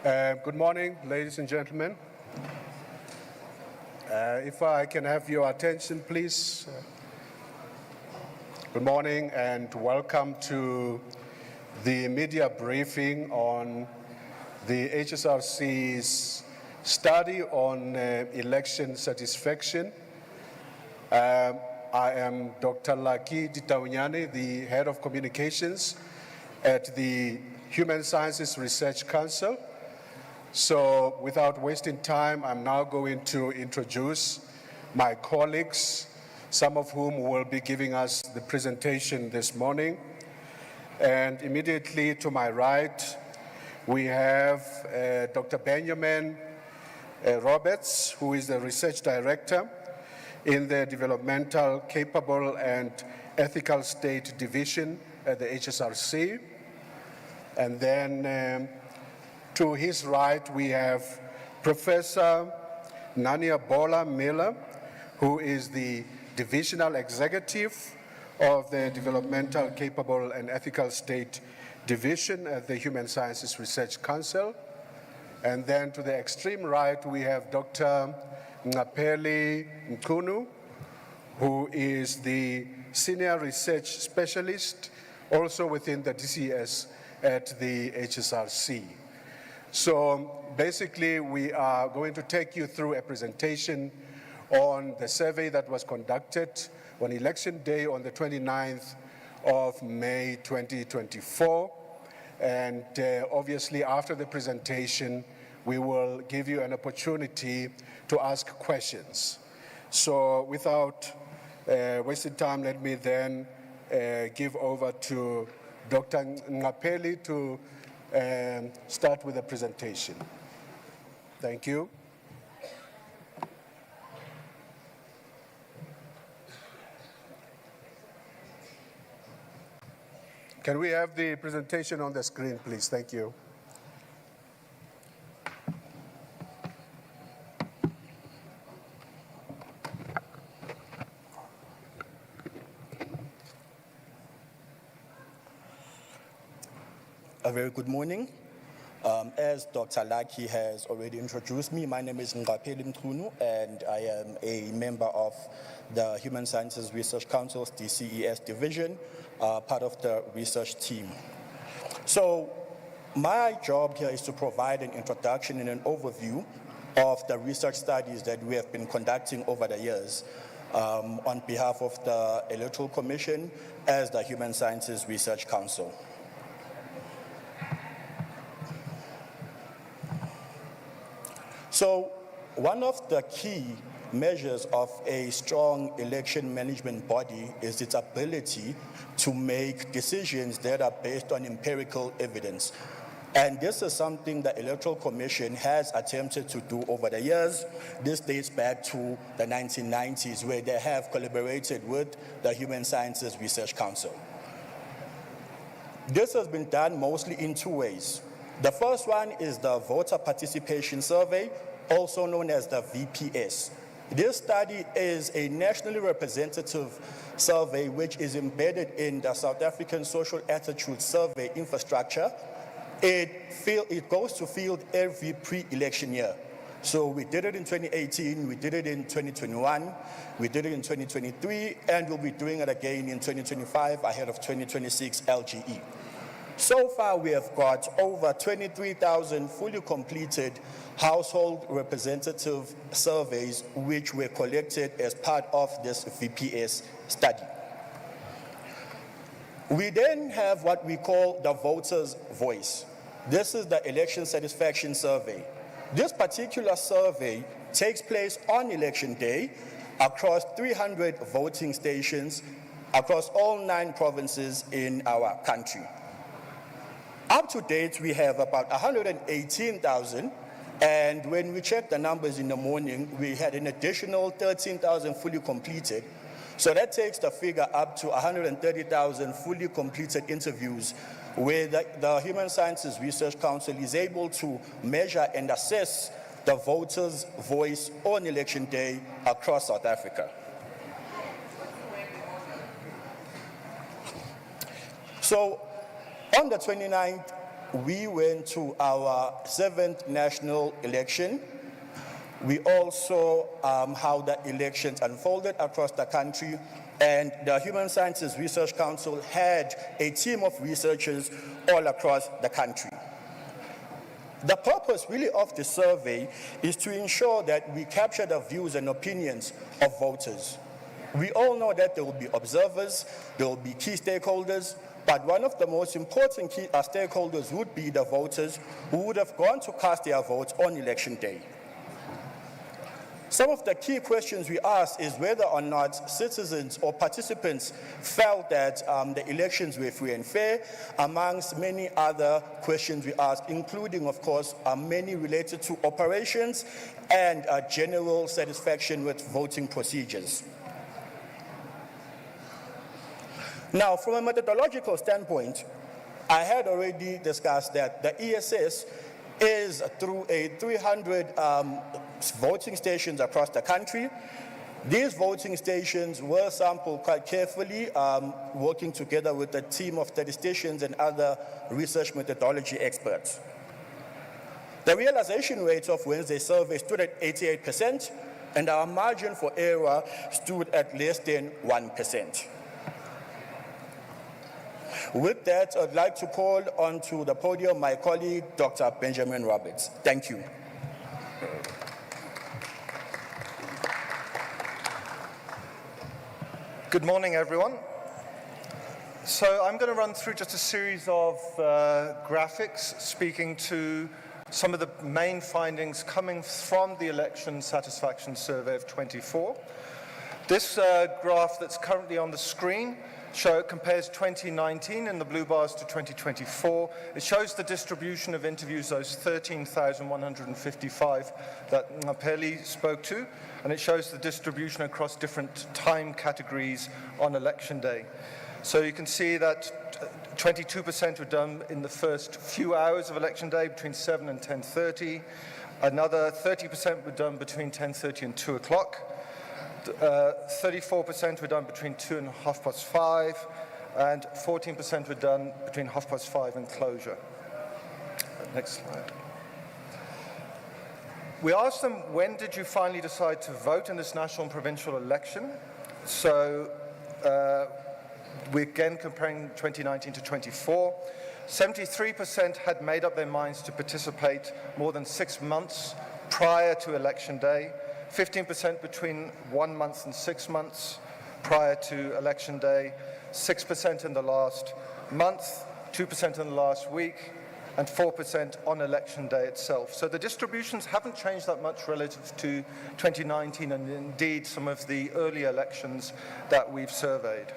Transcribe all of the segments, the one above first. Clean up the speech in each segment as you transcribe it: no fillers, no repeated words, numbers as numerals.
Good morning, ladies and gentlemen. If I can have your attention, please. Good morning and welcome to the media briefing on the HSRC's study on election satisfaction. I am Dr. Laki Ditaunyane, the Head of Communications at the Human Sciences Research Council. So without wasting time, I'm now going to introduce my colleagues, some of whom will be giving us the presentation this morning. And immediately to my right, we have Dr. Benjamin Roberts, who is the Research Director in the Developmental, Capable and Ethical State Division at the HSRC. And then to his right, we have Professor Nania Bola Miller, who is the Divisional Executive of the Developmental, Capable and Ethical State Division at the Human Sciences Research Council. And then to the extreme right, we have Dr. Ngapeli Mkunu, who is the Senior Research Specialist, also within the DCS at the HSRC. So basically, we are going to take you through a presentation on the survey that was conducted on Election Day on the 29th of May 2024. And obviously, after the presentation, we will give you an opportunity to ask questions. So without wasting time, let me then give over to Dr. Ngapeli to start with the presentation. Thank you. Can we have the presentation on the screen, please? Thank you. A very good morning. As Dr. Laki has already introduced me, my name is Ngapeli Mkunu, and I am a member of the Human Sciences Research Council's DCES division, part of the research team. So my job here is to provide an introduction and an overview of the research studies that we have been conducting over the years on behalf of the Electoral Commission as the Human Sciences Research Council. So one of the key measures of a strong election management body is its ability to make decisions that are based on empirical evidence. And this is something the Electoral Commission has attempted to do over the years. This dates back to the 1990s, where they have collaborated with the Human Sciences Research Council. This has been done mostly in two ways. The first one is the Voter Participation Survey, also known as the VPS. This study is a nationally representative survey which is embedded in the South African Social Attitude Survey infrastructure. It goes to field every pre-election year. So we did it in 2018, we did it in 2021, we did it in 2023, and we'll be doing it again in 2025 ahead of 2026 LGE. So far, we have got over 23,000 fully completed household representative surveys which were collected as part of this VPS study. We then have what we call the voter's voice. This is the election satisfaction survey. This particular survey takes place on election day across 300 voting stations across all 9 provinces in our country. Up to date, we have about 118,000, and when we checked the numbers in the morning, we had an additional 13,000 fully completed. So that takes the figure up to 130,000 fully completed interviews where the Human Sciences Research Council is able to measure and assess the voter's voice on election day across South Africa. So on the 29th we went to our 7th national election. We also how the elections unfolded across the country, and the Human Sciences Research Council had a team of researchers all across the country. The purpose really of the survey is to ensure that we capture the views and opinions of voters. We all know that there will be observers, there will be key stakeholders, but one of the most important key stakeholders would be the voters who would have gone to cast their votes on election day. Some of the key questions we asked is whether or not citizens or participants felt that the elections were free and fair, amongst many other questions we asked, including, of course, many related to operations and general satisfaction with voting procedures. Now, from a methodological standpoint, I had already discussed that the ESS is through 300 voting stations across the country. These voting stations were sampled quite carefully, working together with a team of statisticians and other research methodology experts. The realization rate of Wednesday's survey stood at 88%, and our margin for error stood at less than 1%. With that, I'd like to call onto the podium my colleague, Dr. Benjamin Roberts. Thank you. Good morning, everyone. So I'm going to run through just a series of graphics speaking to some of the main findings coming from the election satisfaction survey of 24. This graph that's currently on the screen compares 2019 in the blue bars to 2024. It shows the distribution of interviews, those 13,155 that Peli spoke to, and it shows the distribution across different time categories on election day. So you can see that 22% were done in the first few hours of election day, between 7 and 10:30. Another 30% were done between 10:30 and 2 o'clock. 34% were done between 2 and 5:30, and 14% were done between 5:30 and closure. Next slide. We asked them, when did you finally decide to vote in this national and provincial election? So we're again comparing 2019 to 24. 73% had made up their minds to participate more than 6 months prior to election day. 15% between 1 month and 6 months prior to election day, 6% in the last month, 2% in the last week, and 4% on election day itself. So the distributions haven't changed that much relative to 2019 and indeed some of the early elections that we've surveyed.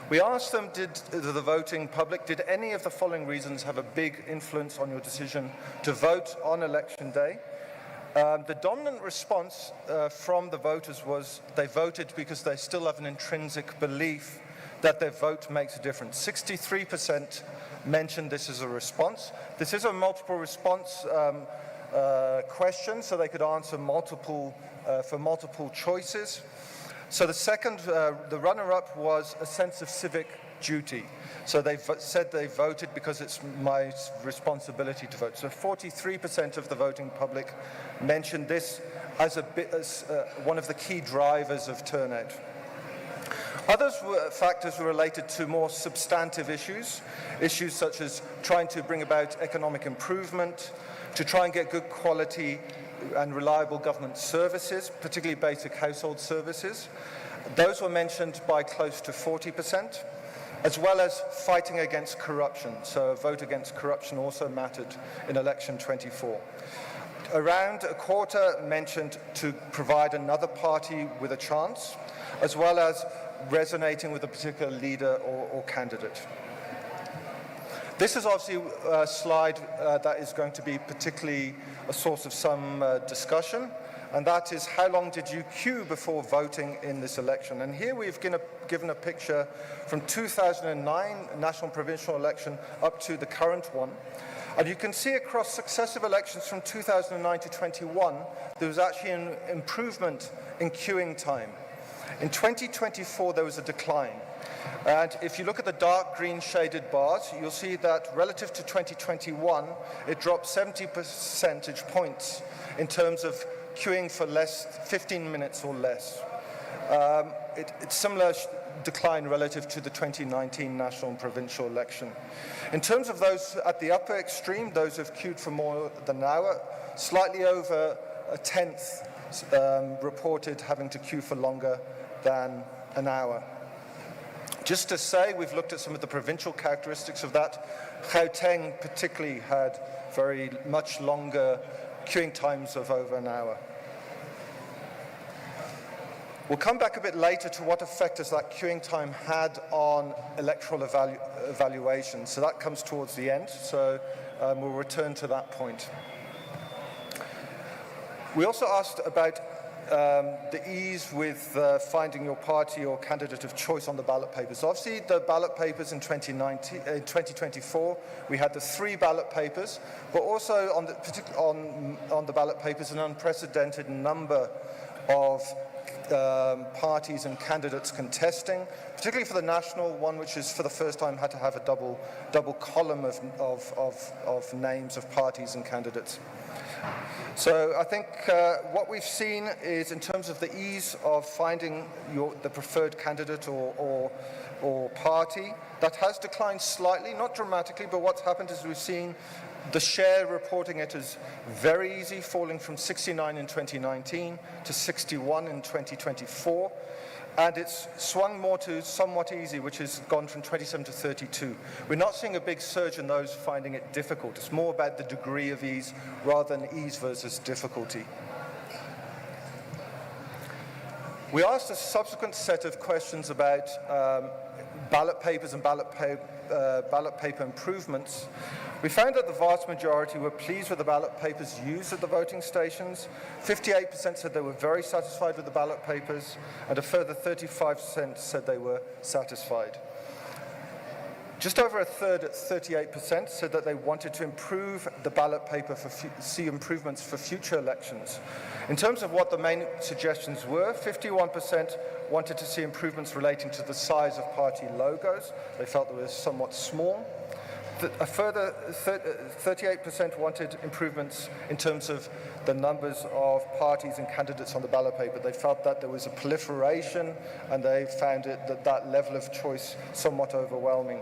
We asked them, did the voting public, did any of the following reasons have a big influence on your decision to vote on election day? The dominant response from the voters was they voted because they still have an intrinsic belief that their vote makes a difference. 63% mentioned this as a response. This is a multiple response question, so they could answer for multiple choices. So the second, the runner-up was a sense of civic duty. So they said they voted because it's my responsibility to vote. So 43% of the voting public mentioned this as one of the key drivers of turnout. Other factors were related to more substantive issues such as trying to bring about economic improvement, to try and get good quality and reliable government services, particularly basic household services. Those were mentioned by close to 40%. As well as fighting against corruption. So a vote against corruption also mattered in election 24. Around a quarter mentioned to provide another party with a chance, as well as resonating with a particular leader or candidate. This is obviously a slide that is going to be particularly a source of some discussion, and that is how long did you queue before voting in this election? And here we've given a picture from 2009 national and provincial election up to the current one. And you can see across successive elections from 2009 to 21, there was actually an improvement in queuing time. In 2024, there was a decline. And if you look at the dark green shaded bars, you'll see that relative to 2021, it dropped 70 percentage points in terms of queuing for 15 minutes or less. It's similar decline relative to the 2019 national and provincial election. In terms of those at the upper extreme, those who've queued for more than an hour, slightly over a tenth reported having to queue for longer than an hour. Just to say, we've looked at some of the provincial characteristics of that. Gauteng particularly had very much longer queuing times of over an hour. We'll come back a bit later to what effect has that queuing time had on electoral evaluation. So that comes towards the end, so we'll return to that point. We also asked about the ease with finding your party or candidate of choice on the ballot papers. Obviously, the ballot papers in 2024, we had the 3 ballot papers, but also on the ballot papers, an unprecedented number of parties and candidates contesting, particularly for the national one, which is for the first time had to have a double column of names of parties and candidates. So I think what we've seen is, in terms of the ease of finding the preferred candidate or party, that has declined slightly, not dramatically, but what's happened is we've seen the share reporting it as very easy, falling from 69 in 2019 to 61 in 2024. And it's swung more to somewhat easy, which has gone from 27 to 32. We're not seeing a big surge in those finding it difficult. It's more about the degree of ease rather than ease versus difficulty. We asked a subsequent set of questions about ballot papers and ballot paper improvements. We found that the vast majority were pleased with the ballot papers used at the voting stations. 58% said they were very satisfied with the ballot papers, and a further 35% said they were satisfied. Just over a third, at 38%, said that they wanted to improve the ballot paper see improvements for future elections. In terms of what the main suggestions were, 51% wanted to see improvements relating to the size of party logos. They felt they were somewhat small. A further 38% wanted improvements in terms of the numbers of parties and candidates on the ballot paper. They felt that there was a proliferation, and they found that level of choice somewhat overwhelming.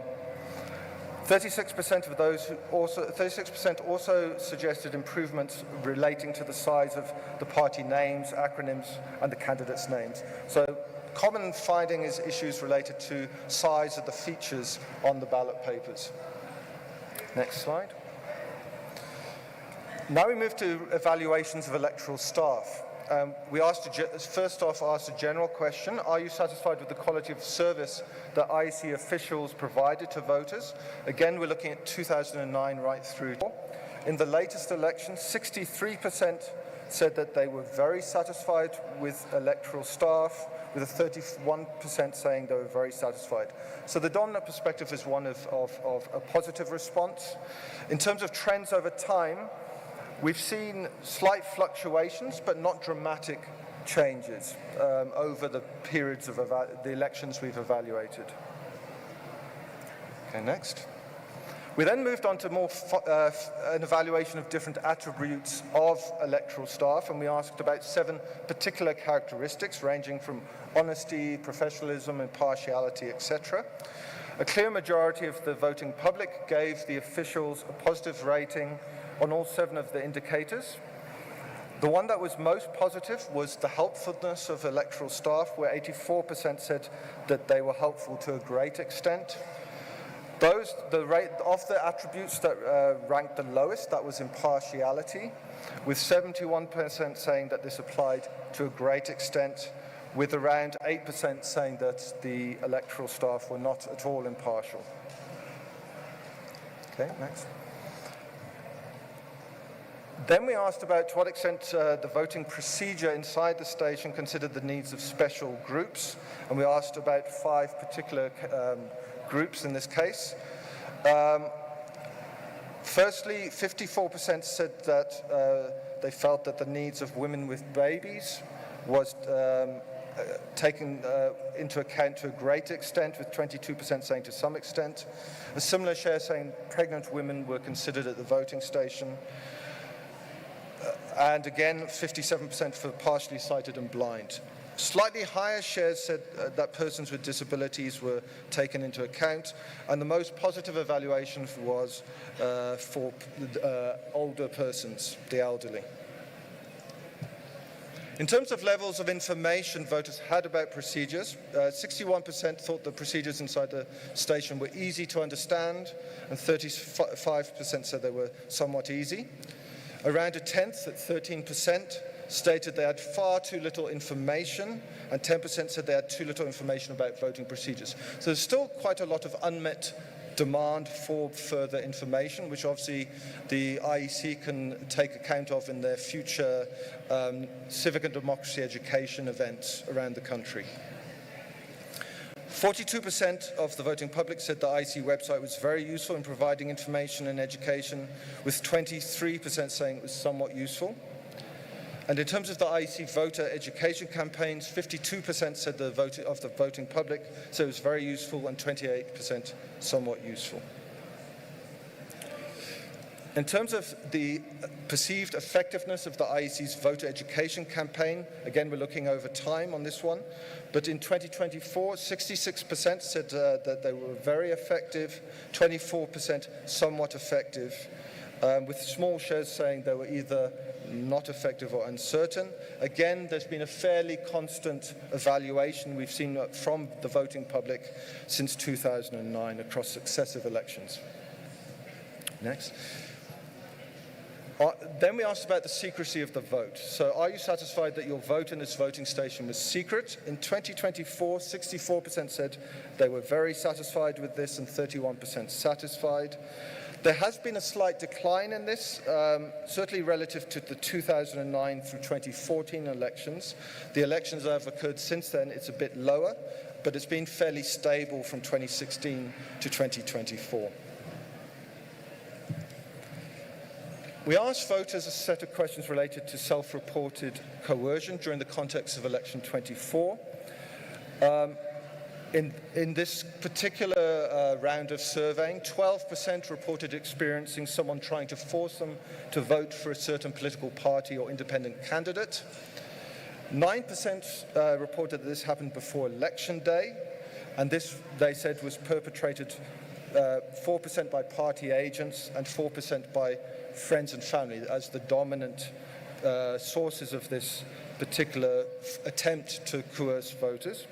36% of those 36% also suggested improvements relating to the size of the party names, acronyms, and the candidates' names. So common finding is issues related to size of the features on the ballot papers. Next slide. Now we move to evaluations of electoral staff. We first off asked a general question: are you satisfied with the quality of service that IEC officials provided to voters? Again, we're looking at 2009 right through. In the latest election, 63% said that they were very satisfied with electoral staff, with a 31% saying they were very satisfied. So the dominant perspective is one of a positive response. In terms of trends over time, we've seen slight fluctuations, but not dramatic changes over the periods of the elections we've evaluated. Okay, next. We then moved on to more an evaluation of different attributes of electoral staff, and we asked about 7 particular characteristics ranging from honesty, professionalism, impartiality, etc. A clear majority of the voting public gave the officials a positive rating on all 7 of the indicators. The one that was most positive was the helpfulness of electoral staff, where 84% said that they were helpful to a great extent. The rate of the attributes that ranked the lowest, that was impartiality, with 71% saying that this applied to a great extent, with around 8% saying that the electoral staff were not at all impartial. Okay, next. Then we asked about to what extent the voting procedure inside the station considered the needs of special groups, and we asked about 5 particular groups in this case. Firstly, 54% said that they felt that the needs of women with babies was taken into account to a great extent, with 22% saying to some extent. A similar share saying pregnant women were considered at the voting station. And again, 57% for partially sighted and blind. Slightly higher shares said that persons with disabilities were taken into account, and the most positive evaluation was for older persons, the elderly. In terms of levels of information voters had about procedures, 61% thought the procedures inside the station were easy to understand, and 35% said they were somewhat easy. Around a tenth, at 13%, stated they had far too little information, and 10% said they had too little information about voting procedures. So there's still quite a lot of unmet demand for further information, which obviously the IEC can take account of in their future civic and democracy education events around the country. 42% of the voting public said the IEC website was very useful in providing information and education, with 23% saying it was somewhat useful. And in terms of the IEC voter education campaigns, 52% said the voting public said it was very useful, and 28% somewhat useful. In terms of the perceived effectiveness of the IEC's voter education campaign, again, we're looking over time on this one, but in 2024, 66% said that they were very effective, 24% somewhat effective, with small shares saying they were either not effective or uncertain. Again, there's been a fairly constant evaluation we've seen from the voting public since 2009 across successive elections. Next. Then we asked about the secrecy of the vote. So are you satisfied that your vote in this voting station was secret? In 2024, 64% said they were very satisfied with this, and 31% satisfied. There has been a slight decline in this, certainly relative to the 2009 through 2014 elections. The elections that have occurred since then, it's a bit lower, but it's been fairly stable from 2016 to 2024. We asked voters a set of questions related to self-reported coercion during the context of election 24. In this particular round of surveying, 12% reported experiencing someone trying to force them to vote for a certain political party or independent candidate. 9% reported that this happened before election day, and this, they said, was perpetrated 4% by party agents and 4% by friends and family as the dominant sources of this particular attempt to coerce voters.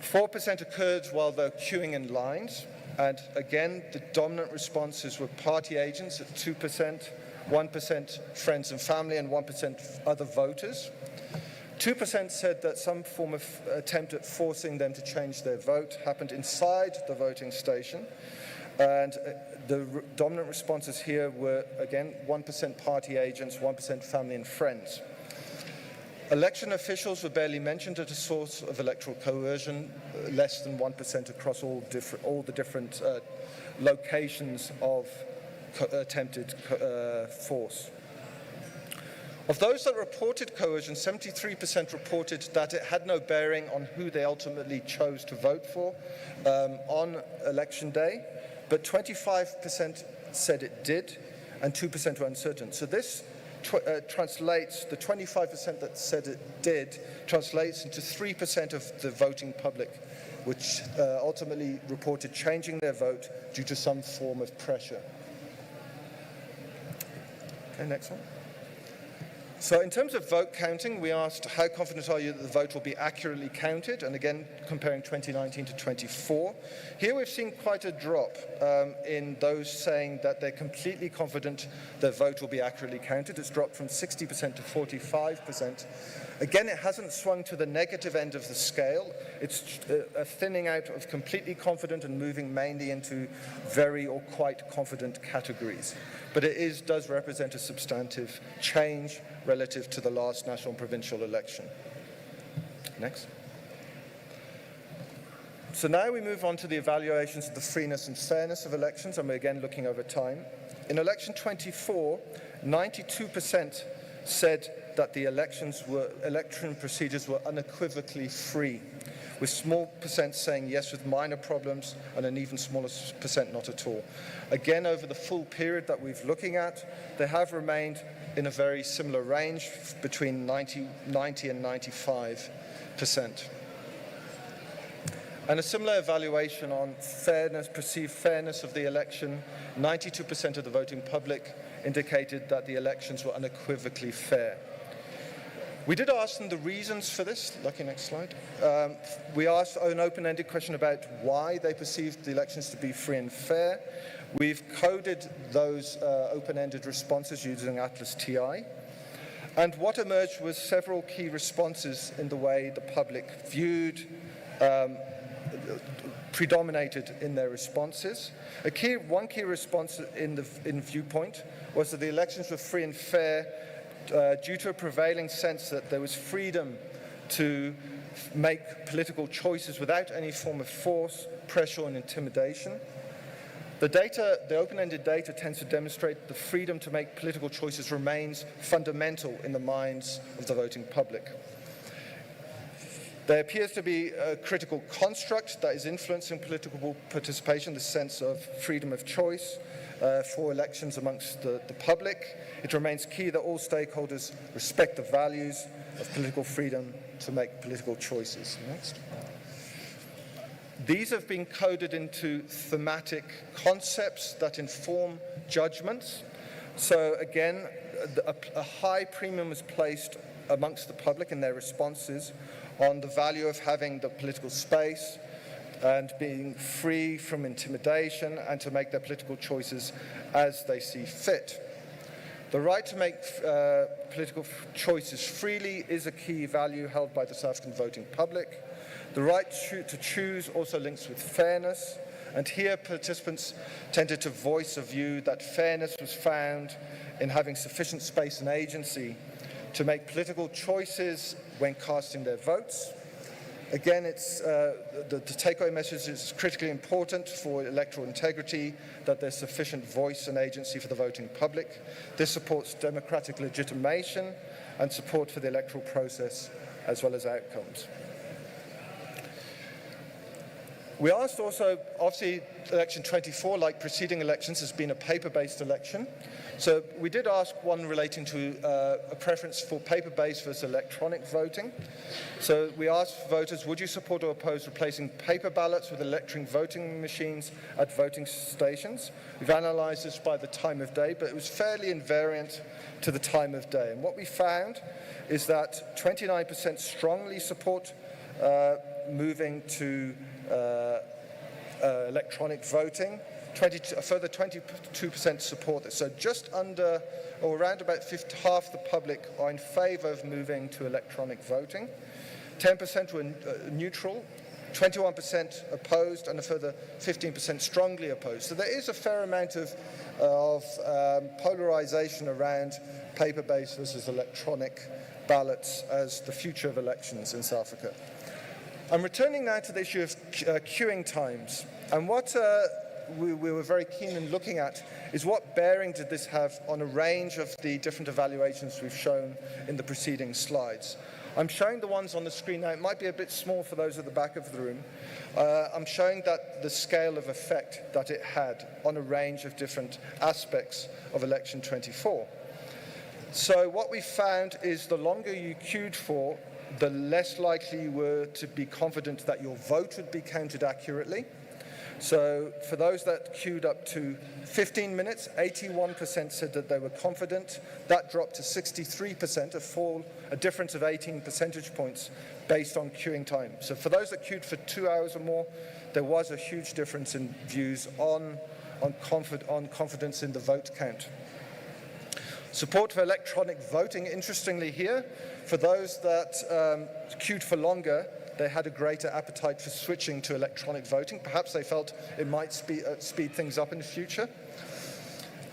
4% occurred while they were queuing in lines, and again, the dominant responses were party agents at 2%, 1% friends and family, and 1% other voters. 2% said that some form of attempt at forcing them to change their vote happened inside the voting station, and the dominant responses here were, again, 1% party agents, 1% family and friends. Election officials were barely mentioned as a source of electoral coercion, less than 1% across all the different locations of attempted force. Of those that reported coercion, 73% reported that it had no bearing on who they ultimately chose to vote for on election day, but 25% said it did, and 2% were uncertain. So this translates, the 25% that said it did, translates into 3% of the voting public, which ultimately reported changing their vote due to some form of pressure. Okay, next one. So in terms of vote counting, we asked, how confident are you that the vote will be accurately counted? And again, comparing 2019 to 24. Here we've seen quite a drop in those saying that they're completely confident their vote will be accurately counted. It's dropped from 60% to 45%. Again, it hasn't swung to the negative end of the scale. It's a thinning out of completely confident and moving mainly into very or quite confident categories. But it does represent a substantive change relative to the last national and provincial election. Next. So now we move on to the evaluations of the freeness and fairness of elections, and we're again looking over time. In election 24, 92% said that the election procedures were unequivocally free, with small percent saying yes with minor problems and an even smaller percent not at all. Again, over the full period that we're looking at, they have remained in a very similar range between 90 and 95%. And a similar evaluation on fairness, perceived fairness of the election, 92% of the voting public indicated that the elections were unequivocally fair. We did ask them the reasons for this. Lucky, next slide. We asked an open-ended question about why they perceived the elections to be free and fair. We've coded those open-ended responses using Atlas TI. And what emerged was several key responses in the way the public viewed, predominated in their responses. One key response in viewpoint was that the elections were free and fair due to a prevailing sense that there was freedom to make political choices without any form of force, pressure, and intimidation. The open-ended data tends to demonstrate the freedom to make political choices remains fundamental in the minds of the voting public. There appears to be a critical construct that is influencing political participation, the sense of freedom of choice for elections amongst the public. It remains key that all stakeholders respect the values of political freedom to make political choices. Next. These have been coded into thematic concepts that inform judgments. So again, a high premium is placed amongst the public in their responses on the value of having the political space and being free from intimidation and to make their political choices as they see fit. The right to make political choices freely is a key value held by the South African voting public. The right to choose also links with fairness, and here participants tended to voice a view that fairness was found in having sufficient space and agency to make political choices when casting their votes. Again, the take-away message is critically important for electoral integrity, that there's sufficient voice and agency for the voting public. This supports democratic legitimation and support for the electoral process as well as outcomes. We asked also, obviously, election 24, like preceding elections, has been a paper-based election. So we did ask one relating to a preference for paper-based versus electronic voting. So we asked voters, would you support or oppose replacing paper ballots with electronic voting machines at voting stations? We've analysed this by the time of day, but it was fairly invariant to the time of day. And what we found is that 29% strongly support moving to electronic voting. A further 22% support this. So just under, or around about half the public are in favour of moving to electronic voting. 10% were neutral, 21% opposed, and a further 15% strongly opposed. So there is a fair amount of polarisation around paper-based versus electronic ballots as the future of elections in South Africa. I'm returning now to the issue of queuing times. And what we were very keen in looking at is what bearing did this have on a range of the different evaluations we've shown in the preceding slides. I'm showing the ones on the screen now. It might be a bit small for those at the back of the room. I'm showing that the scale of effect that it had on a range of different aspects of election 24. So what we found is the longer you queued for, the less likely you were to be confident that your vote would be counted accurately. So for those that queued up to 15 minutes, 81% said that they were confident. That dropped to 63%, a difference of 18 percentage points based on queuing time. So for those that queued for 2 hours or more, there was a huge difference in views on confidence in the vote count. Support for electronic voting, interestingly here, for those that queued for longer, they had a greater appetite for switching to electronic voting. Perhaps they felt it might speed things up in the future.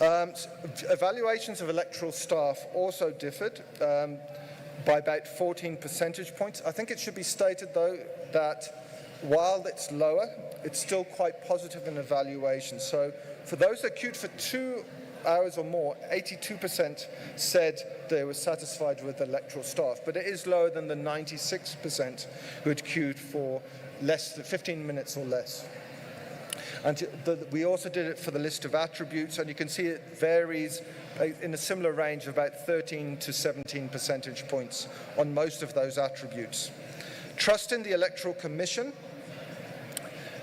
Evaluations of electoral staff also differed by about 14 percentage points. I think it should be stated, though, that while it's lower, it's still quite positive in evaluation. So for those that queued for 2 hours or more, 82% said they were satisfied with electoral staff, but it is lower than the 96% who had queued for less than 15 minutes or less. And we also did it for the list of attributes, and you can see it varies in a similar range of about 13 to 17 percentage points on most of those attributes. Trust in the Electoral Commission,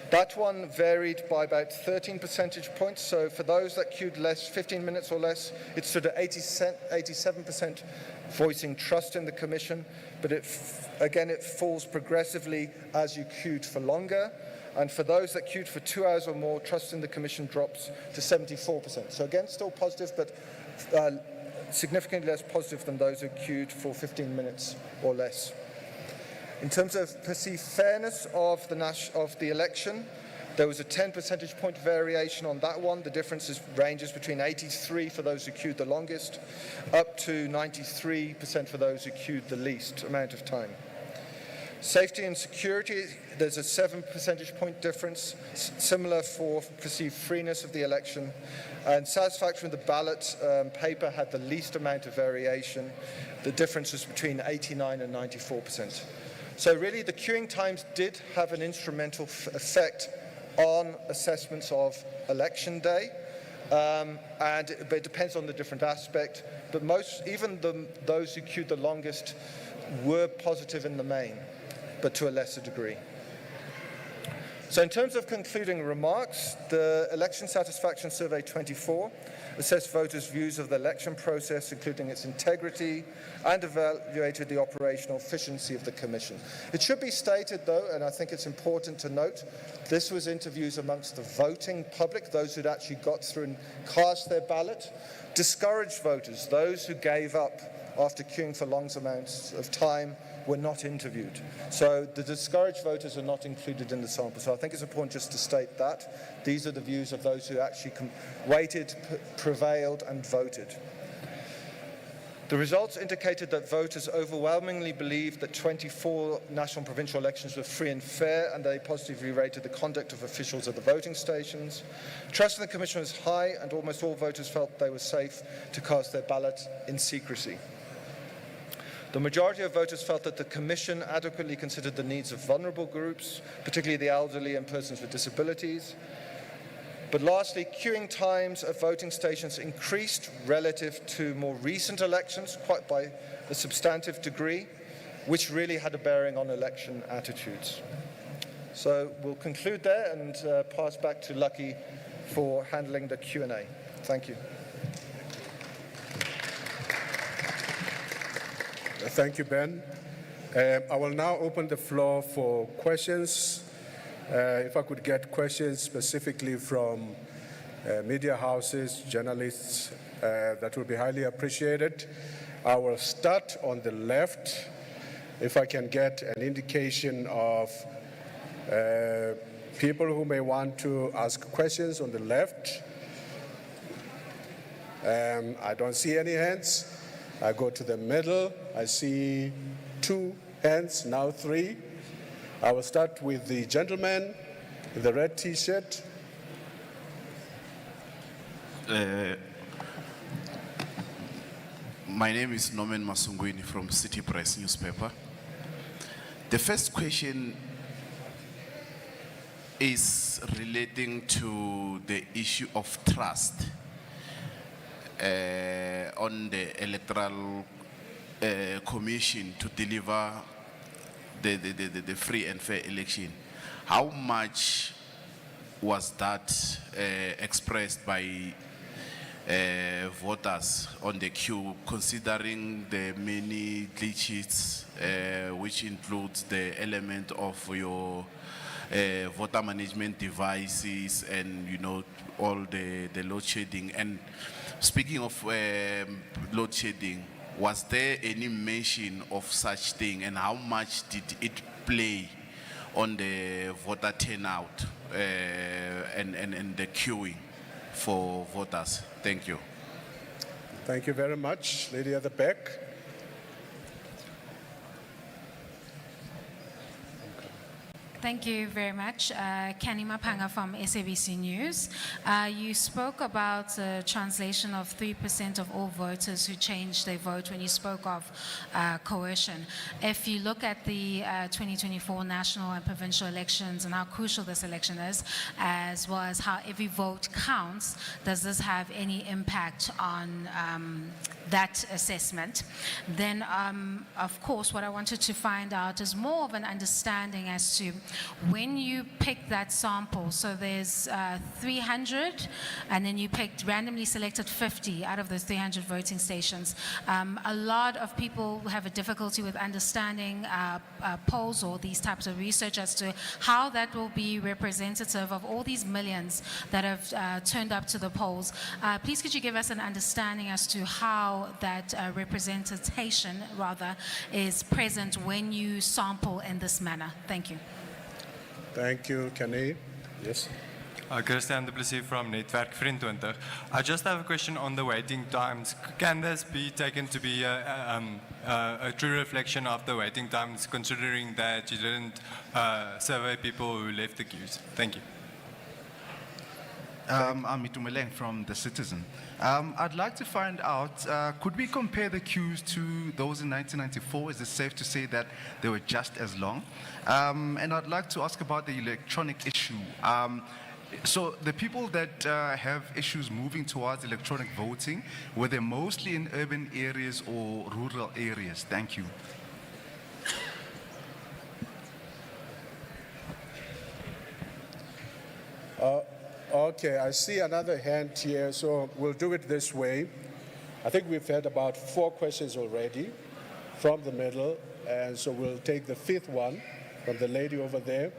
that one varied by about 13 percentage points. So for those that queued less, 15 minutes or less, it stood at 87% voicing trust in the Commission, but again, it falls progressively as you queued for longer. And for those that queued for 2 hours or more, trust in the Commission drops to 74%. So again, still positive, but significantly less positive than those who queued for 15 minutes or less. In terms of perceived fairness of the election, there was a 10 percentage point variation on that one. The difference ranges between 83 for those who queued the longest, up to 93% for those who queued the least amount of time. Safety and security, there's a 7 percentage point difference, similar for perceived freeness of the election. And satisfaction with the ballot paper had the least amount of variation. The difference was between 89 and 94%. So really, the queuing times did have an instrumental effect on assessments of election day, but it depends on the different aspect. But those who queued the longest were positive in the main, but to a lesser degree. So in terms of concluding remarks, the Election Satisfaction Survey 24 assessed voters' views of the election process, including its integrity, and evaluated the operational efficiency of the Commission. It should be stated, though, and I think it's important to note, this was interviews amongst the voting public, those who'd actually got through and cast their ballot. Discouraged voters, those who gave up after queuing for long amounts of time, were not interviewed. So the discouraged voters are not included in the sample. So I think it's important just to state that. These are the views of those who actually waited, prevailed, and voted. The results indicated that voters overwhelmingly believed that 24 national and provincial elections were free and fair, and they positively rated the conduct of officials at the voting stations. Trust in the Commission was high, and almost all voters felt they were safe to cast their ballot in secrecy. The majority of voters felt that the Commission adequately considered the needs of vulnerable groups, particularly the elderly and persons with disabilities. But lastly, queuing times at voting stations increased relative to more recent elections, quite by a substantive degree, which really had a bearing on election attitudes. So we'll conclude there and pass back to Lucky for handling the Q&A. Thank you. Thank you, Ben. I will now open the floor for questions. If I could get questions specifically from media houses, journalists, that would be highly appreciated. I will start on the left. If I can get an indication of people who may want to ask questions on the left. I don't see any hands. I go to the middle. I see 2 hands, now 3. I will start with the gentleman with the red T-shirt. My name is Norman Masungwini from City Press newspaper. The first question is relating to the issue of trust on the Electoral Commission to deliver the free and fair election. How much was that expressed by voters on the queue, considering the many glitches, which includes the element of your voter management devices and, you know, all the load shedding? And speaking of load shedding, was there any mention of such thing, and how much did it play on the voter turnout and the queuing for voters? Thank you. Thank you very much. Lady at the back. Thank you very much. Kenny Mapanga from SABC News. You spoke about the translation of 3% of all voters who changed their vote when you spoke of coercion. If you look at the 2024 national and provincial elections and how crucial this election is, as well as how every vote counts, does this have any impact on that assessment? Then, of course, what I wanted to find out is more of an understanding as to when you pick that sample. So there's 300, and then you picked randomly selected 50 out of those 300 voting stations. A lot of people have a difficulty with understanding polls or these types of research as to how that will be representative of all these millions that have turned up to the polls. Please could you give us an understanding as to how that representation, rather, is present when you sample in this manner? Thank you. Thank you, Kenny. Yes. Christian de Plessis from Netwerk 24. I just have a question on the waiting times. Can this be taken to be a true reflection of the waiting times, considering that you didn't survey people who left the queues? Thank you. I'm Itumeleng from The Citizen. I'd like to find out, could we compare the queues to those in 1994? Is it safe to say that they were just as long? And I'd like to ask about the electronic issue. So the people that have issues moving towards electronic voting, were they mostly in urban areas or rural areas? Thank you. Okay, I see another hand here, so we'll do it this way. I think we've had about 4 questions already from the middle, and so we'll take the 5th one from the lady over there,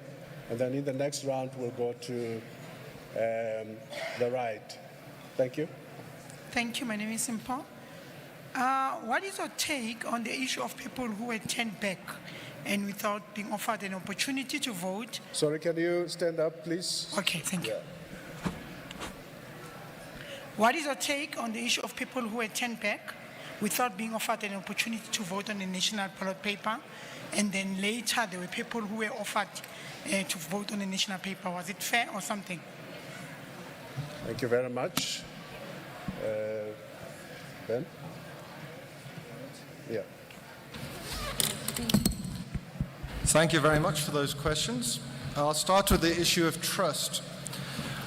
and then in the next round we'll go to the right. Thank you. Thank you. My name is Simpa. What is your take on the issue of people who were turned back and without being offered an opportunity to vote? Sorry, can you stand up, please? Okay, thank you. Yeah. What is your take on the issue of people who were turned back without being offered an opportunity to vote on the national ballot paper, and then later there were people who were offered to vote on the national paper? Was it fair or something? Thank you very much. Ben? Yeah. Thank you very much for those questions. I'll start with the issue of trust.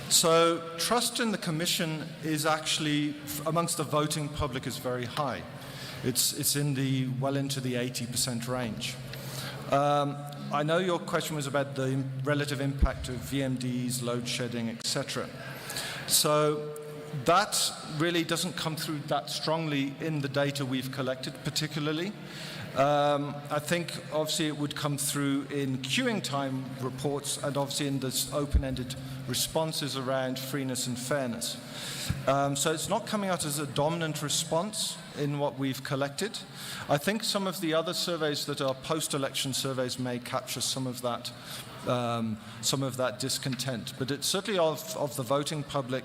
So trust in the Commission is actually, amongst the voting public, is very high. It's in the, well into the 80% range. I know your question was about the relative impact of VMDs, load shedding, etc. So that really doesn't come through that strongly in the data we've collected particularly. I think obviously it would come through in queuing time reports and obviously in this open-ended responses around freeness and fairness. So it's not coming out as a dominant response in what we've collected. I think some of the other surveys that are post-election surveys may capture some of that discontent. But it's certainly of the voting public,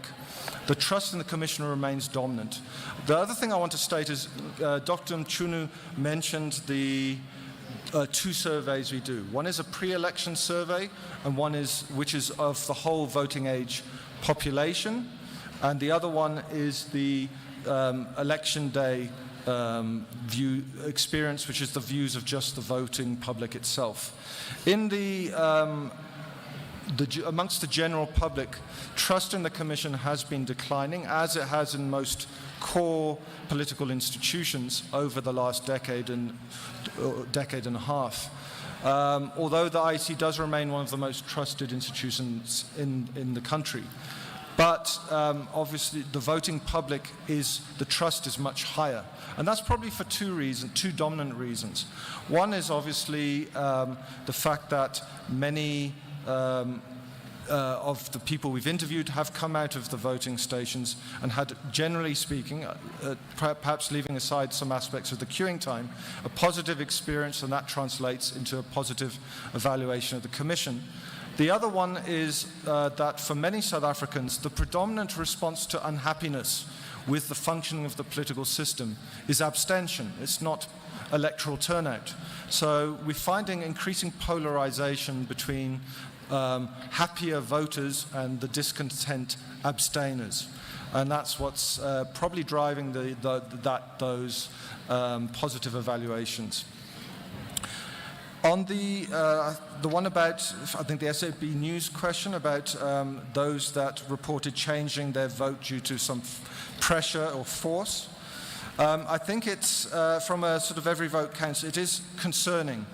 the trust in the Commission remains dominant. The other thing I want to state is Dr. Mchunu mentioned the 2 surveys we do. One is a pre-election survey, and one is which is of the whole voting age population, and the other one is the election day view experience, which is the views of just the voting public itself. In amongst the general public, trust in the Commission has been declining, as it has in most core political institutions over the last decade and a half. Although the IEC does remain one of the most trusted institutions in the country. But obviously the voting public the trust is much higher. And that's probably for 2 dominant reasons. One is obviously the fact that many of the people we've interviewed have come out of the voting stations and had, generally speaking, perhaps leaving aside some aspects of the queuing time, a positive experience, and that translates into a positive evaluation of the Commission. The other one is that for many South Africans, the predominant response to unhappiness with the functioning of the political system is abstention. It's not electoral turnout. So we're finding increasing polarization between happier voters and the discontent abstainers. And that's what's probably driving those positive evaluations. On the one about, I think the SAB News question about those that reported changing their vote due to some pressure or force, I think it's, from a sort of every vote counts, it is concerning.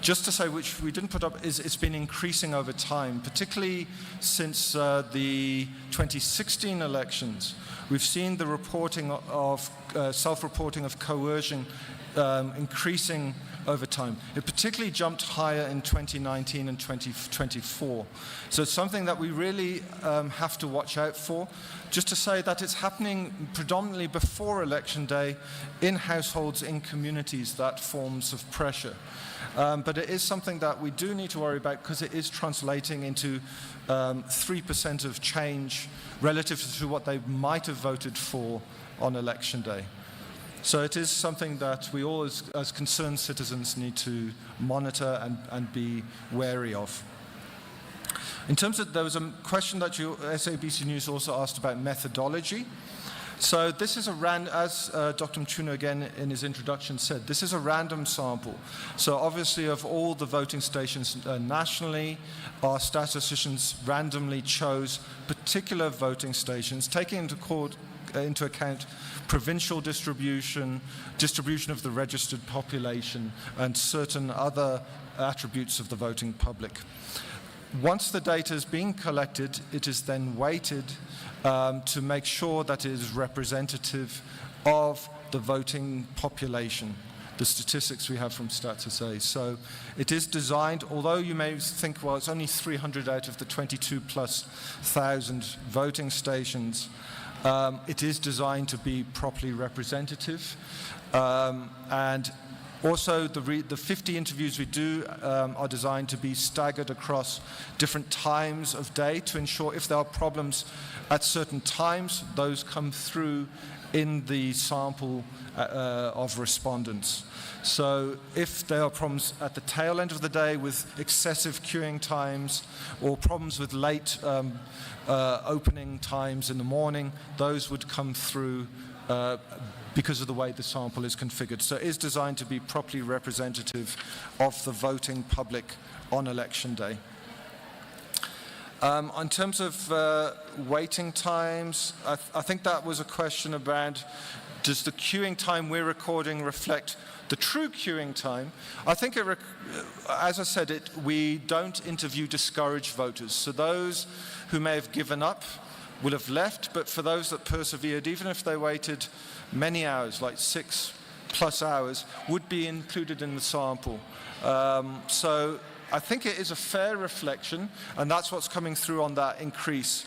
Just to say, which we didn't put up, is it's been increasing over time, particularly since the 2016 elections. We've seen the reporting of, self-reporting of coercion increasing over time. It particularly jumped higher in 2019 and 2024. So it's something that we really have to watch out for. Just to say that it's happening predominantly before election day in households, in communities, that forms of pressure. But it is something that we do need to worry about because it is translating into 3% of change relative to what they might have voted for on election day. So it is something that we all as concerned citizens need to monitor and be wary of. In terms of, there was a question that SABC News also asked about methodology. So this is as Dr. Mchunu again in his introduction said, this is a random sample. So obviously of all the voting stations nationally, our statisticians randomly chose particular voting stations, taking into account provincial distribution of the registered population, and certain other attributes of the voting public. Once the data is being collected, it is then weighted to make sure that it is representative of the voting population, the statistics we have from Stats SA. So it is designed, although you may think, well, it's only 300 out of the 22,000+ voting stations, it is designed to be properly representative. And also, the 50 interviews we do are designed to be staggered across different times of day to ensure if there are problems at certain times, those come through in the sample of respondents. So if there are problems at the tail end of the day with excessive queuing times or problems with late opening times in the morning, those would come through because of the way the sample is configured. So it is designed to be properly representative of the voting public on election day. In terms of waiting times, I think that was a question about, does the queuing time we're recording reflect the true queuing time? I think, as I said, we don't interview discouraged voters. So those who may have given up will have left, but for those that persevered, even if they waited many hours, like 6+ hours, would be included in the sample. So I think it is a fair reflection, and that's what's coming through on that increase.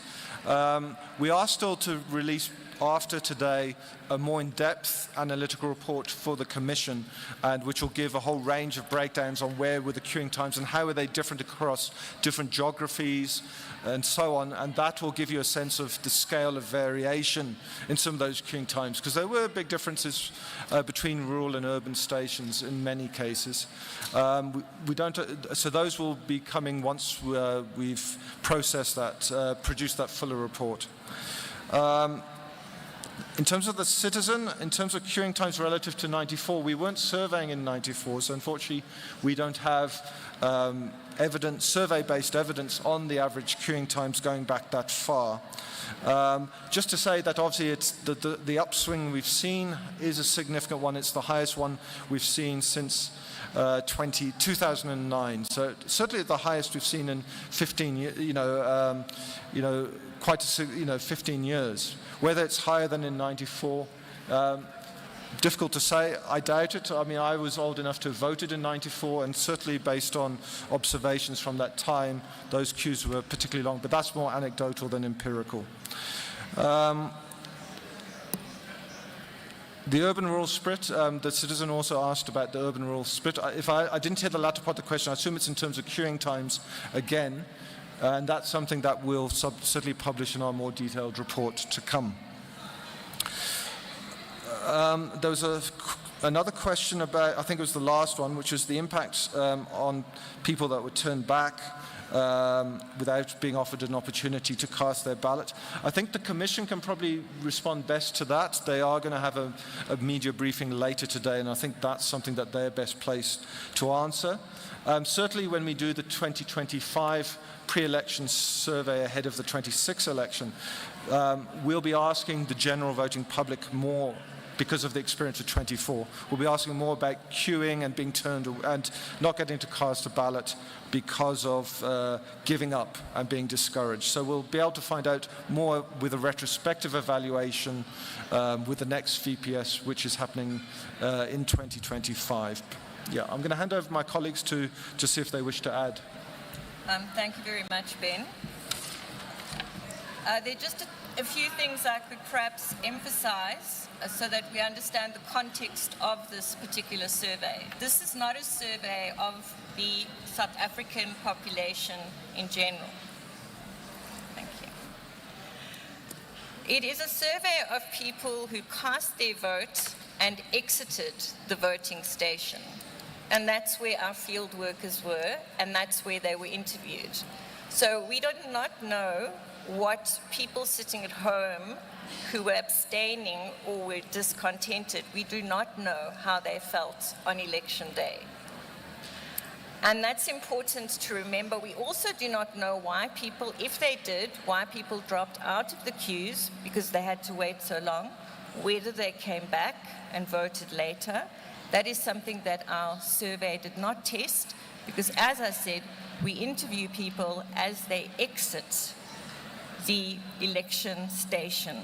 We are still to release, after today, a more in-depth analytical report for the Commission, and which will give a whole range of breakdowns on where were the queuing times and how are they different across different geographies and so on, and that will give you a sense of the scale of variation in some of those queuing times, because there were big differences between rural and urban stations in many cases. So those will be coming once we've processed that, produced that fuller report. In terms of the citizen, in terms of queuing times relative to 94, we weren't surveying in 94, so unfortunately we don't have evidence, survey-based evidence on the average queuing times going back that far. Just to say that obviously it's the upswing we've seen is a significant one. It's the highest one we've seen since 2009. So certainly the highest we've seen in 15 years, quite a, 15 years. Whether it's higher than in 94, difficult to say. I doubt it. I mean, I was old enough to have voted in 94, and certainly based on observations from that time, those queues were particularly long, but that's more anecdotal than empirical. The urban-rural split, the citizen also asked about the urban-rural split. I didn't hear the latter part of the question. I assume it's in terms of queuing times again, and that's something that we'll certainly publish in our more detailed report to come. There was a Another question about, I think it was the last one, which was the impact on people that were turned back without being offered an opportunity to cast their ballot. I think the Commission can probably respond best to that. They are going to have a media briefing later today, and I think that's something that they're best placed to answer. Certainly when we do the 2025 pre-election survey ahead of the 26 election, we'll be asking the general voting public more because of the experience of 24. We'll be asking more about queuing and being turned and not getting to cast a ballot because of giving up and being discouraged. So we'll be able to find out more with a retrospective evaluation with the next VPS, which is happening in 2025. Yeah, I'm going to hand over to my colleagues to see if they wish to add. Thank you very much, Ben. There are just a few things I could perhaps emphasize so that we understand the context of this particular survey. This is not a survey of the South African population in general. Thank you. It is a survey of people who cast their vote and exited the voting station. And that's where our field workers were, and that's where they were interviewed. So we do not know what people sitting at home who were abstaining or were discontented, we do not know how they felt on election day. And that's important to remember. We also do not know why people, if they did, why people dropped out of the queues because they had to wait so long, whether they came back and voted later. That is something that our survey did not test because, as I said, we interview people as they exit the election station.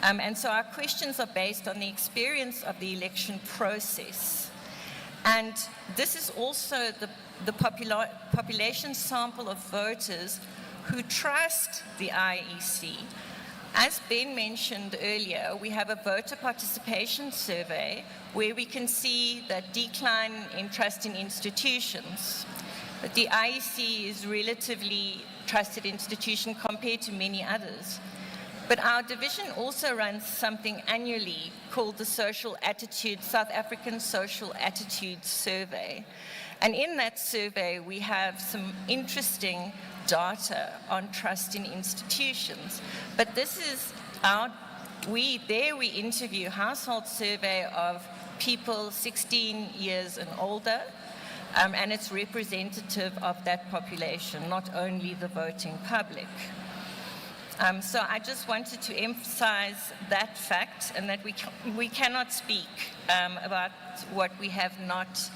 And so our questions are based on the experience of the election process. And this is also the population sample of voters who trust the IEC. As Ben mentioned earlier, we have a voter participation survey where we can see that decline in trust in institutions. But the IEC is relatively trusted institution compared to many others. But our division also runs something annually called the South African Social Attitudes Survey. And in that survey, we have some interesting data on trust in institutions. But this is we interview household survey of people 16 years and older, and it's representative of that population, not only the voting public. So I just wanted to emphasize that fact, and that we cannot speak about what we have not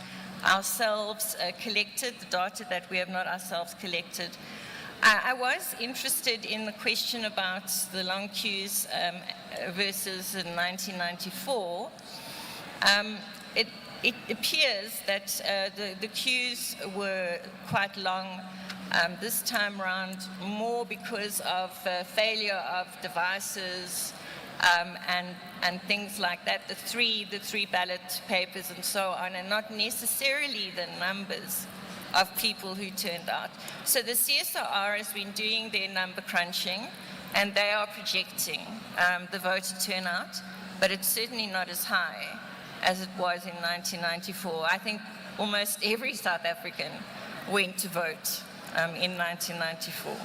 ourselves collected, the data that we have not ourselves collected. I was interested in the question about the long queues versus in 1994. It appears that the queues were quite long this time around, more because of failure of devices and things like that, the three ballot papers and so on, and not necessarily the numbers of people who turned out. So the CSIR has been doing their number crunching, and they are projecting the voter turnout, but it's certainly not as high as it was in 1994. I think almost every South African went to vote in 1994.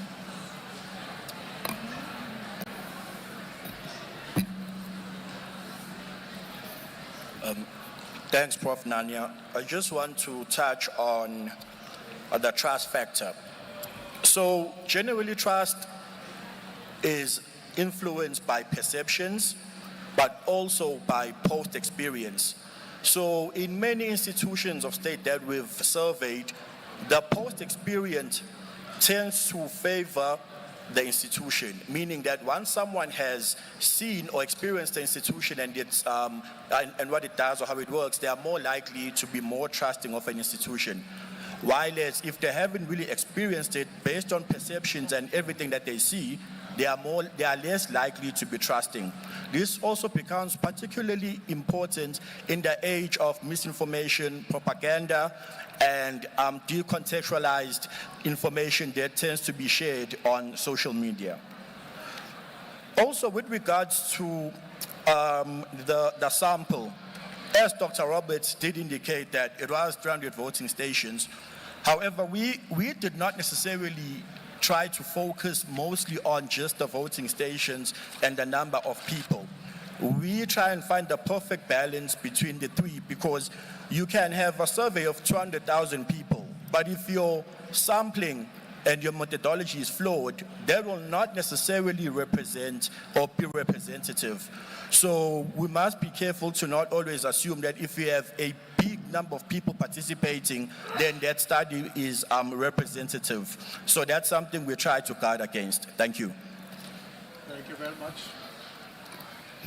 Thanks, Prof. Nanya. I just want to touch on the trust factor. So generally, trust is influenced by perceptions, but also by post-experience. So in many institutions of state that we've surveyed, the post-experience tends to favor the institution, meaning that once someone has seen or experienced the institution and its and what it does or how it works, they are more likely to be more trusting of an institution. While if they haven't really experienced it, based on perceptions and everything that they see, they are less likely to be trusting. This also becomes particularly important in the age of misinformation, propaganda, and decontextualized information that tends to be shared on social media. Also, with regards to the sample, as Dr. Roberts did indicate that it was 300 voting stations. However, we did not necessarily try to focus mostly on just the voting stations and the number of people. We try and find the perfect balance between the three, because you can have a survey of 200,000 people, but if you're sampling and your methodology is flawed, that will not necessarily represent or be representative. So we must be careful to not always assume that if we have a big number of people participating, then that study is representative. So that's something we try to guard against. Thank you. Thank you very much.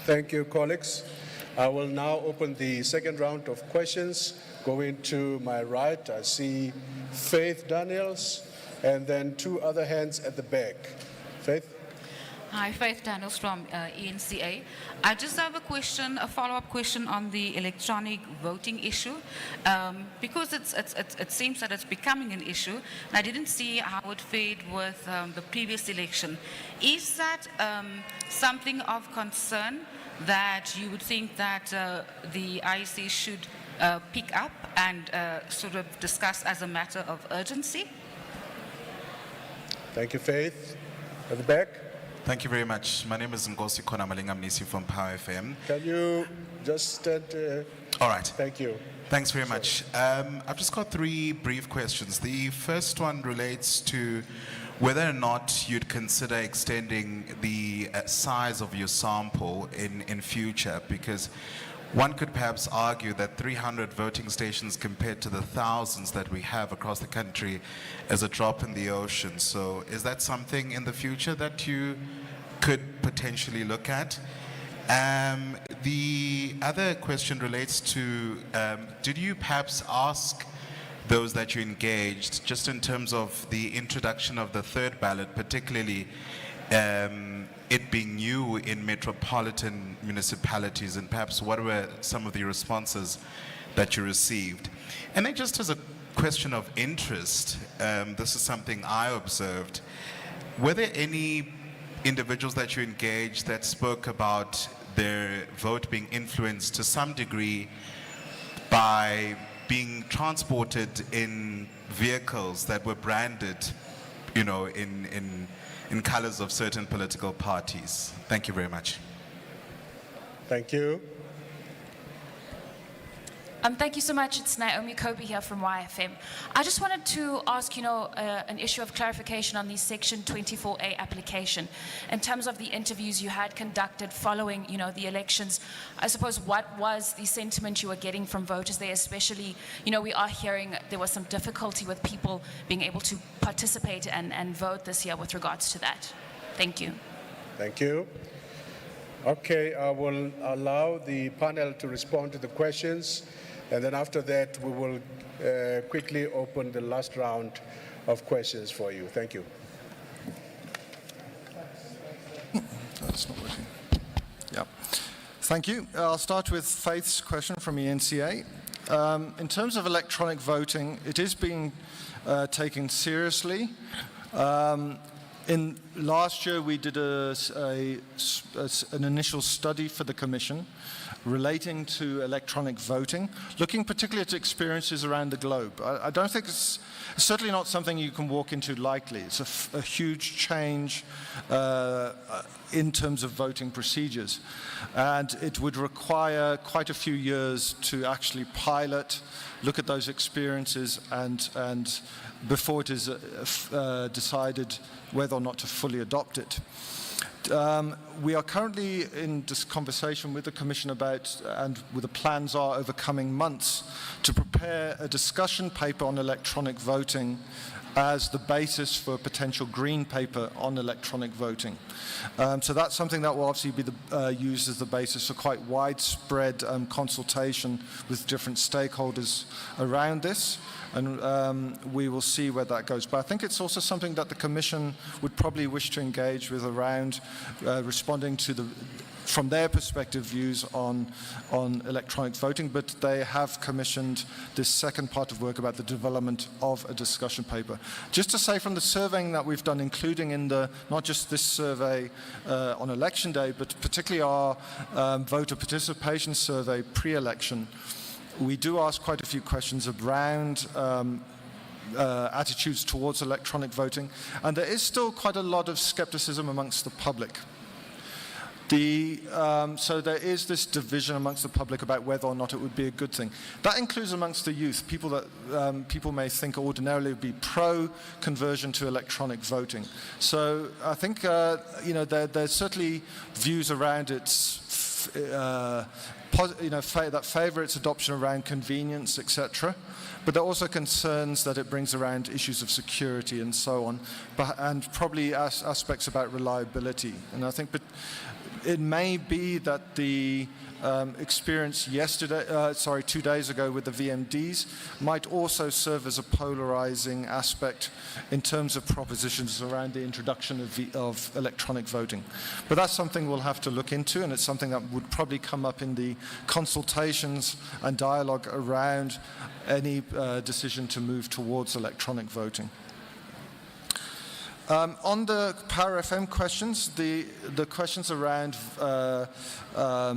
Thank you, colleagues. I will now open the second round of questions. Going to my right, I see Faith Daniels, and then two other hands at the back. Faith? Hi, Faith Daniels from ENCA. I just have a question, a follow-up question on the electronic voting issue, because it seems that it's becoming an issue, and I didn't see how it fared with the previous election. Is that something of concern that you would think that the IEC should pick up and sort of discuss as a matter of urgency? Thank you, Faith. At the back. Thank you very much. My name is Ngosi Konamalingamnisi from Power FM. Can you just stand? All right. Thank you. Thanks very much. I've just got three brief questions. The first one relates to whether or not you'd consider extending the size of your sample in future, because one could perhaps argue that 300 voting stations compared to the thousands that we have across the country is a drop in the ocean. So is that something in the future that you could potentially look at? The other question relates to, did you perhaps ask those that you engaged, just in terms of the introduction of the third ballot, particularly it being new in metropolitan municipalities, and perhaps what were some of the responses that you received? And then just as a question of interest, this is something I observed, were there any individuals that you engaged that spoke about their vote being influenced to some degree by being transported in vehicles that were branded, you know, in colors of certain political parties? Thank you very much. Thank you. Thank you so much. It's Naomi Kobe here from YFM. I just wanted to ask, an issue of clarification on the Section 24A application. In terms of the interviews you had conducted following, the elections, I suppose what was the sentiment you were getting from voters there, especially, we are hearing there was some difficulty with people being able to participate and vote this year with regards to that. Thank you. Thank you. Okay, I will allow the panel to respond to the questions, and then after that, we will quickly open the last round of questions for you. Thank you. That's not working. Yeah. Thank you. I'll start with Faith's question from ENCA. In terms of electronic voting, it is being taken seriously. In last year, we did an initial study for the Commission relating to electronic voting, looking particularly at experiences around the globe. I don't think it's certainly not something you can walk into lightly. It's a huge change in terms of voting procedures. And it would require quite a few years to actually pilot, look at those experiences, and before it is decided whether or not to fully adopt it. We are currently in this conversation with the Commission about, and with the plans are over coming months, to prepare a discussion paper on electronic voting as the basis for a potential green paper on electronic voting. So that's something that will obviously be used as the basis for quite widespread consultation with different stakeholders around this. and we will see where that goes. But I think it's also something that the Commission would probably wish to engage with around responding to from their perspective, views on electronic voting, but they have commissioned this second part of work about the development of a discussion paper. Just to say, from the surveying that we've done, including in not just this survey on election day, but particularly our voter participation survey pre-election, we do ask quite a few questions around attitudes towards electronic voting, and there is still quite a lot of skepticism amongst the public. So there is this division amongst the public about whether or not it would be a good thing. That includes amongst the youth, people that people may think ordinarily would be pro-conversion to electronic voting. So I think there's certainly views around its, that favour its adoption around convenience, etc. But there are also concerns that it brings around issues of security and so on, and probably aspects about reliability. And I think it may be that the experience 2 days ago with the VMDs might also serve as a polarizing aspect in terms of propositions around the introduction of electronic voting. But that's something we'll have to look into, and it's something that would probably come up in the consultations and dialogue around any decision to move towards electronic voting. On the Power FM questions, the questions around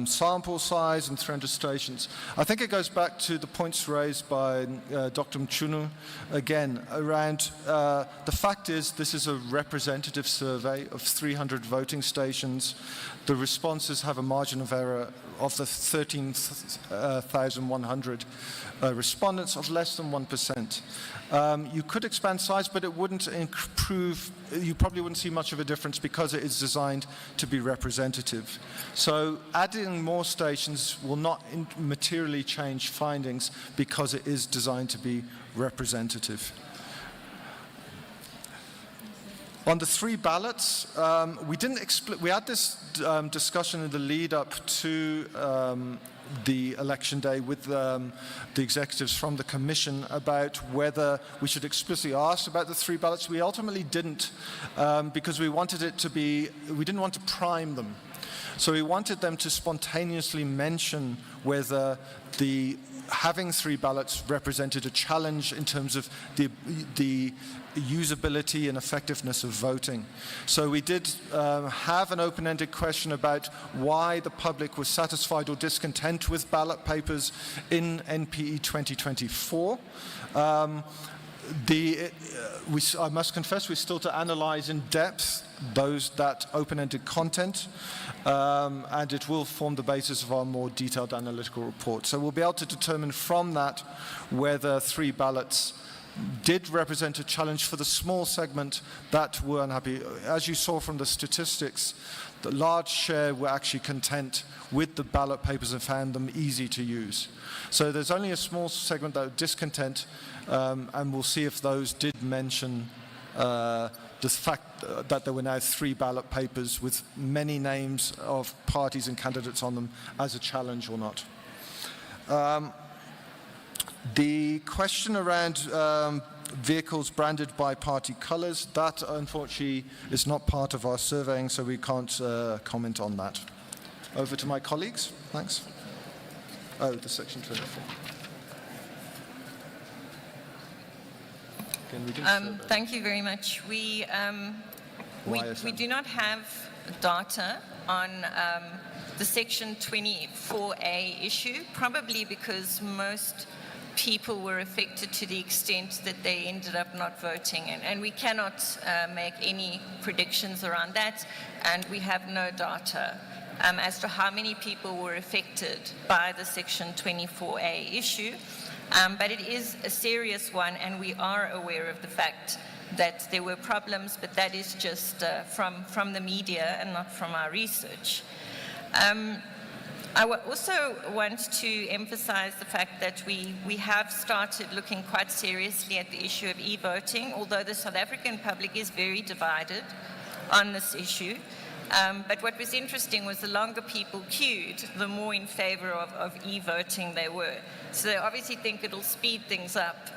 sample size and 300 stations, I think it goes back to the points raised by Dr. Mchunu again around the fact is this is a representative survey of 300 voting stations. The responses have a margin of error of the 13,100 respondents of less than 1%. You could expand size, but it wouldn't improve, you probably wouldn't see much of a difference because it is designed to be representative. So adding more stations will not materially change findings because it is designed to be representative. On the 3 ballots, we had this discussion in the lead up to the election day with the executives from the Commission about whether we should explicitly ask about the 3 ballots. We ultimately didn't because we wanted it to be, we didn't want to prime them. So we wanted them to spontaneously mention whether having 3 ballots represented a challenge in terms of the usability and effectiveness of voting. So we did have an open-ended question about why the public was satisfied or discontent with ballot papers in NPE 2024. I must confess we're still to analyze in depth that open-ended content, and it will form the basis of our more detailed analytical report. So we'll be able to determine from that whether 3 ballots did represent a challenge for the small segment that were unhappy. As you saw from the statistics, the large share were actually content with the ballot papers and found them easy to use. So there's only a small segment that were discontent, and we'll see if those did mention the fact that there were now 3 ballot papers with many names of parties and candidates on them as a challenge or not. The question around vehicles branded by party colours, that unfortunately is not part of our surveying, so we can't comment on that. Over to my colleagues. Thanks. Oh, the section 24. Thank you very much. We do not have data on the Section 24A issue, probably because most people were affected to the extent that they ended up not voting. And we cannot make any predictions around that, and we have no data as to how many people were affected by the Section 24A issue. But it is a serious one, and we are aware of the fact that there were problems, but that is just from the media and not from our research. I also want to emphasize the fact that we have started looking quite seriously at the issue of e-voting, although the South African public is very divided on this issue. But what was interesting was the longer people queued, the more in favor of e-voting they were. So they obviously think it'll speed things up.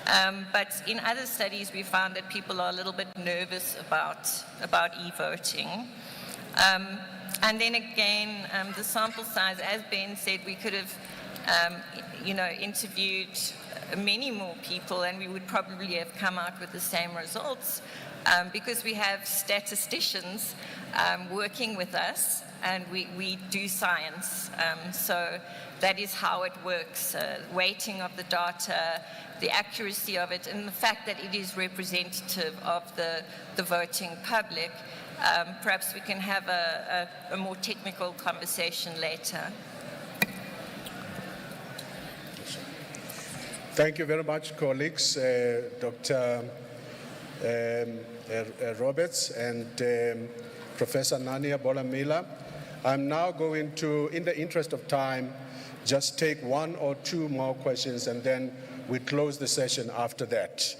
But in other studies, we found that people are a little bit nervous about e-voting. And then again, the sample size, as Ben said, we could have, interviewed many more people, and we would probably have come out with the same results, because we have statisticians working with us, and we do science. So that is how it works, weighting of the data, the accuracy of it, and the fact that it is representative of the voting public. Perhaps we can have a more technical conversation later. Thank you very much, colleagues, Dr. Roberts and Professor Nania Bolamila. I'm now going to, in the interest of time, just take one or two more questions, and then we close the session after that.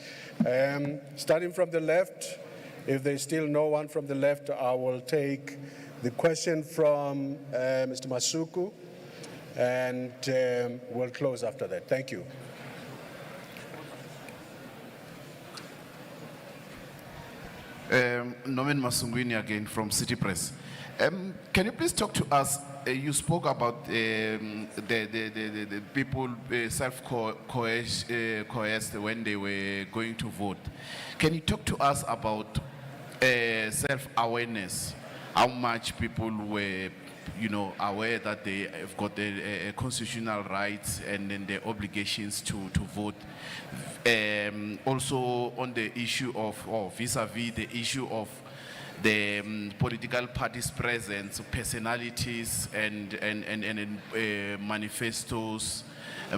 Starting from the left, if there's still no one from the left, I will take the question from Mr. Masuku, and we'll close after that. Thank you. Norman Masungwini again from City Press. Can you please talk to us? You spoke about the people self-coerced when they were going to vote. Can you talk to us about self-awareness? How much people were, aware that they have got a constitutional rights and then the obligations to vote? Also on the issue of, or vis-a-vis the issue of the political parties' presence, personalities, and manifestos,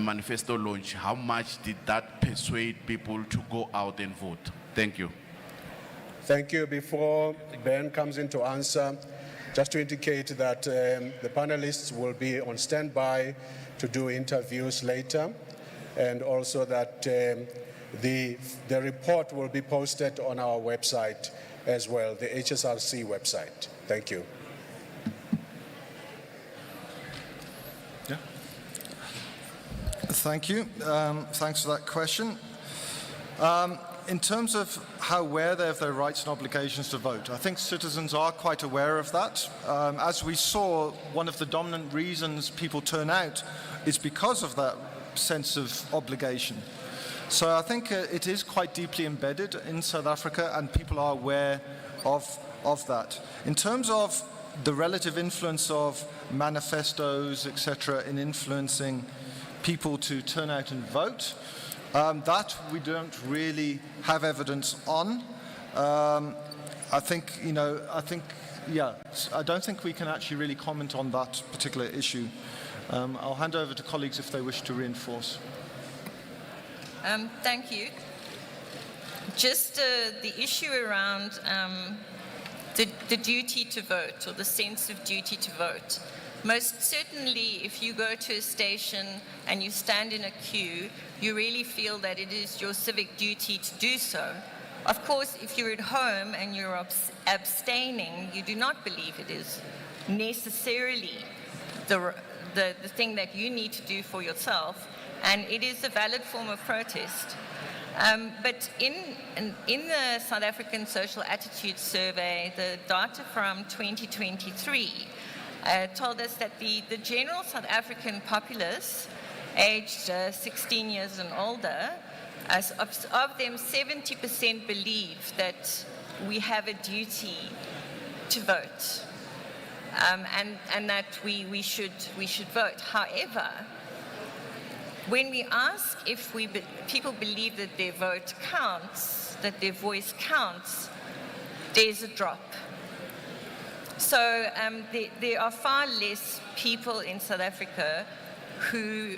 manifesto launch. How much did that persuade people to go out and vote? Thank you. Thank you. Before Ben comes in to answer, just to indicate that the panelists will be on standby to do interviews later, and also that the report will be posted on our website as well, the HSRC website. Thank you. Yeah. Thank you. Thanks for that question. In terms of how aware they are of their rights and obligations to vote, I think citizens are quite aware of that. As we saw, one of the dominant reasons people turn out is because of that sense of obligation. So I think it is quite deeply embedded in South Africa, and people are aware of that. In terms of the relative influence of manifestos, etc., in influencing people to turn out and vote, that we don't really have evidence on. I don't think we can actually really comment on that particular issue. I'll hand over to colleagues if they wish to reinforce. Thank you. Just the issue around the duty to vote, or the sense of duty to vote. Most certainly, if you go to a station and you stand in a queue, you really feel that it is your civic duty to do so. Of course, if you're at home and you're abstaining, you do not believe it is necessarily the thing that you need to do for yourself, and it is a valid form of protest. But in the South African Social Attitude Survey, the data from 2023 told us that the general South African populace, aged 16 years and older, of them 70% believe that we have a duty to vote, and that we should vote. However, when we ask if people believe that their vote counts, that their voice counts, there's a drop. So there are far less people in South Africa who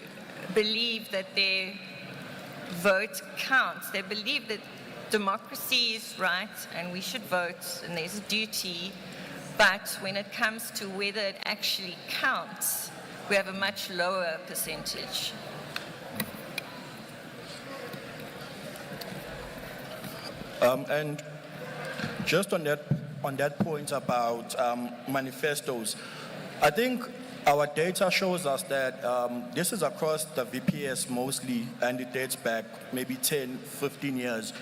believe that their vote counts. They believe that democracy is right and we should vote and there's a duty, but when it comes to whether it actually counts, we have a much lower percentage. And just on that point about manifestos, I think Our data shows us that this is across the VPS mostly, and it dates back maybe 10, 15 years.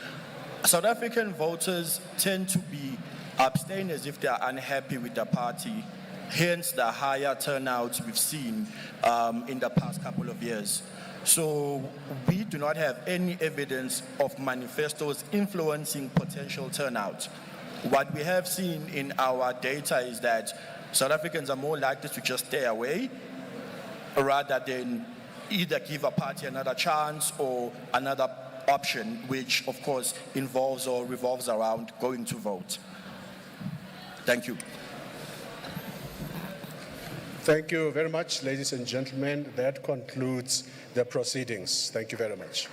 South African voters tend to be abstainers if they are unhappy with the party, hence the higher turnout we've seen in the past couple of years. So we do not have any evidence of manifestos influencing potential turnout. What we have seen in our data is that South Africans are more likely to just stay away rather than either give a party another chance or another option, which of course involves or revolves around going to vote. Thank you. Thank you very much, ladies and gentlemen. That concludes the proceedings. Thank you very much.